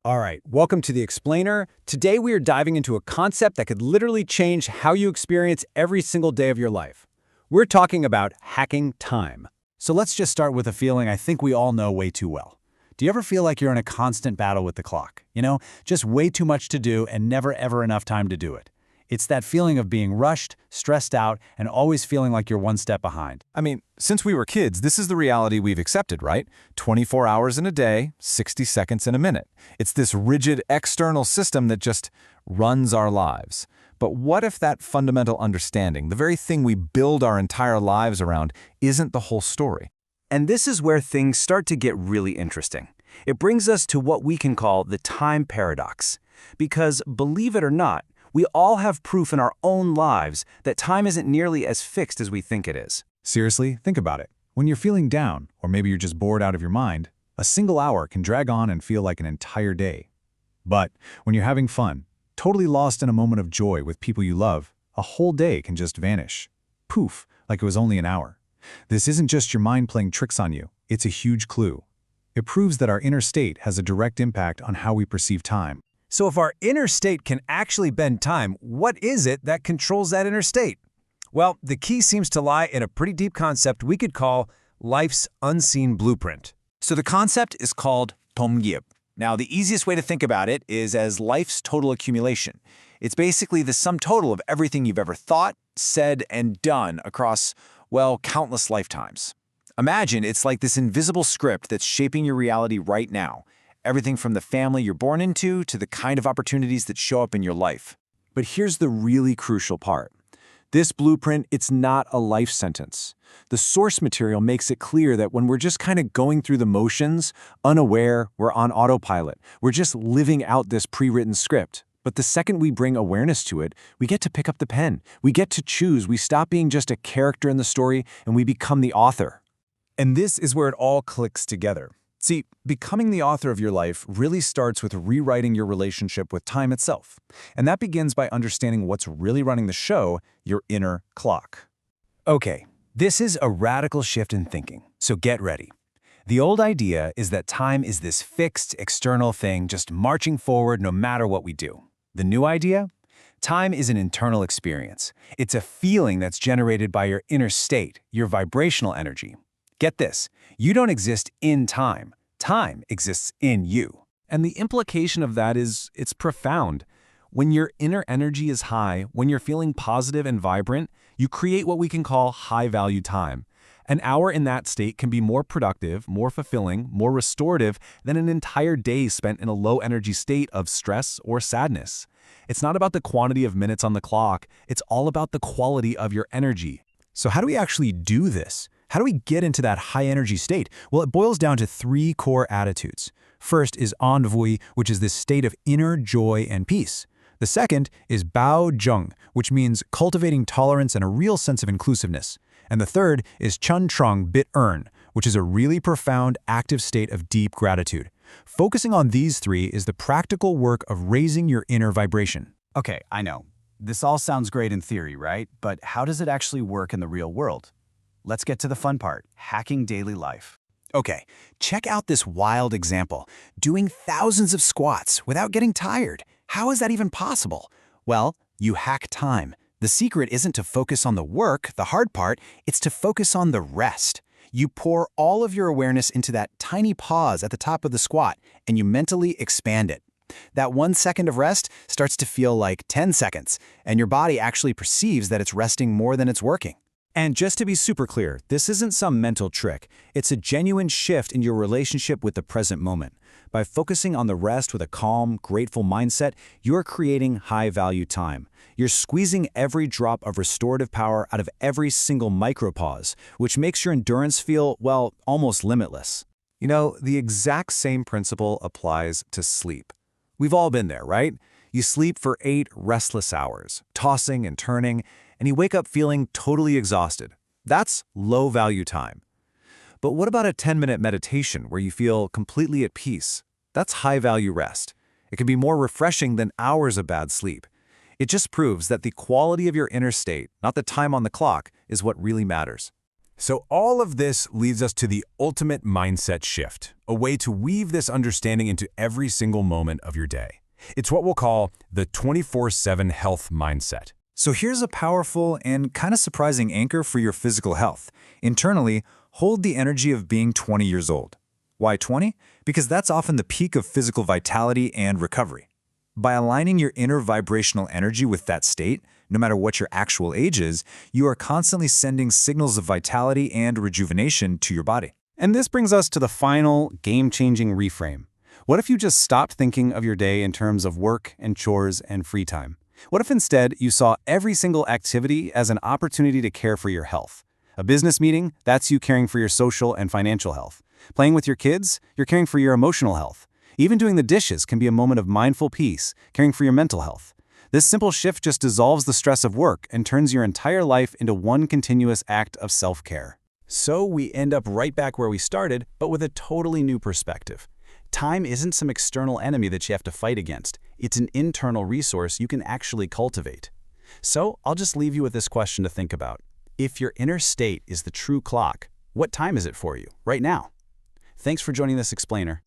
All right, welcome to The Explainer. Today we are diving into a concept that could literally change how you experience every single day of your life. We're talking about hacking time. So let's just start with a feeling I think we all know way too well. Do you ever feel like you're in a constant battle with the clock? Just way too much to do and never ever enough time to do it. It's that feeling of being rushed, stressed out, and always feeling like you're one step behind. I mean, since we were kids, this is the reality we've accepted, right? 24 hours in a day, 60 seconds in a minute. It's this rigid external system that just runs our lives. But what if that fundamental understanding, the very thing we build our entire lives around, isn't the whole story? And this is where things start to get really interesting. It brings us to what we can call the time paradox. Because, believe it or not, we all have proof in our own lives that time isn't nearly as fixed as we think it is. Seriously, think about it. When you're feeling down, or maybe you're just bored out of your mind, a single hour can drag on and feel like an entire day. But when you're having fun, totally lost in a moment of joy with people you love, a whole day can just vanish. Poof, like it was only an hour. This isn't just your mind playing tricks on you, it's a huge clue. It proves that our inner state has a direct impact on how we perceive time. So if our inner state can actually bend time, what is it that controls that inner state? Well, the key seems to lie in a pretty deep concept we could call life's unseen blueprint. So the concept is called 동기업. Now, the easiest way to think about it is as life's total accumulation. It's basically the sum total of everything you've ever thought, said, and done across, well, countless lifetimes. Imagine it's like this invisible script that's shaping your reality right now. Everything from the family you're born into to the kind of opportunities that show up in your life. But here's the really crucial part. This blueprint, it's not a life sentence. The source material makes it clear that when we're just kind of going through the motions, unaware, we're on autopilot. We're just living out this pre-written script. But the second we bring awareness to it, we get to pick up the pen. We get to choose. We stop being just a character in the story and we become the author. And this is where it all clicks together. See, becoming the author of your life really starts with rewriting your relationship with time itself. And that begins by understanding what's really running the show, your inner clock. Okay, this is a radical shift in thinking, so get ready. The old idea is that time is this fixed external thing just marching forward no matter what we do. The new idea? Time is an internal experience. It's a feeling that's generated by your inner state, your vibrational energy. Get this, you don't exist in time. Time exists in you. And the implication of that is, it's profound. When your inner energy is high, when you're feeling positive and vibrant, you create what we can call high-value time. An hour in that state can be more productive, more fulfilling, more restorative than an entire day spent in a low-energy state of stress or sadness. It's not about the quantity of minutes on the clock, it's all about the quality of your energy. So how do we actually do this? How do we get into that high-energy state? Well, it boils down to three core attitudes. First is An Vui, which is this state of inner joy and peace. The second is Bao Zheng, which means cultivating tolerance and a real sense of inclusiveness. And the third is Chun Trong Bit Earn, which is a really profound, active state of deep gratitude. Focusing on these three is the practical work of raising your inner vibration. Okay, I know. This all sounds great in theory, right? But how does it actually work in the real world? Let's get to the fun part, hacking daily life. Okay, check out this wild example. Doing thousands of squats without getting tired. How is that even possible? Well, you hack time. The secret isn't to focus on the work, the hard part, it's to focus on the rest. You pour all of your awareness into that tiny pause at the top of the squat, and you mentally expand it. That 1 second of rest starts to feel like 10 seconds, and your body actually perceives that it's resting more than it's working. And just to be super clear, this isn't some mental trick. It's a genuine shift in your relationship with the present moment. By focusing on the rest with a calm, grateful mindset, you're creating high-value time. You're squeezing every drop of restorative power out of every single micropause, which makes your endurance feel, well, almost limitless. You know, the exact same principle applies to sleep. We've all been there, right? You sleep for 8 restless hours, tossing and turning, and you wake up feeling totally exhausted. That's low-value time. But what about a 10-minute meditation where you feel completely at peace? That's high-value rest. It can be more refreshing than hours of bad sleep. It just proves that the quality of your inner state, not the time on the clock, is what really matters. So all of this leads us to the ultimate mindset shift, a way to weave this understanding into every single moment of your day. It's what we'll call the 24/7 health mindset. So here's a powerful and kind of surprising anchor for your physical health. Internally, hold the energy of being 20 years old. Why 20? Because that's often the peak of physical vitality and recovery. By aligning your inner vibrational energy with that state, no matter what your actual age is, you are constantly sending signals of vitality and rejuvenation to your body. And this brings us to the final game-changing reframe. What if you just stopped thinking of your day in terms of work and chores and free time? What if instead you saw every single activity as an opportunity to care for your health? A business meeting, that's you caring for your social and financial health. Playing with your kids, you're caring for your emotional health. Even doing the dishes can be a moment of mindful peace, caring for your mental health. This simple shift just dissolves the stress of work and turns your entire life into one continuous act of self-care. So we end up right back where we started, but with a totally new perspective. Time isn't some external enemy that you have to fight against. It's an internal resource you can actually cultivate. So I'll just leave you with this question to think about. If your inner state is the true clock, what time is it for you right now? Thanks for joining this explainer.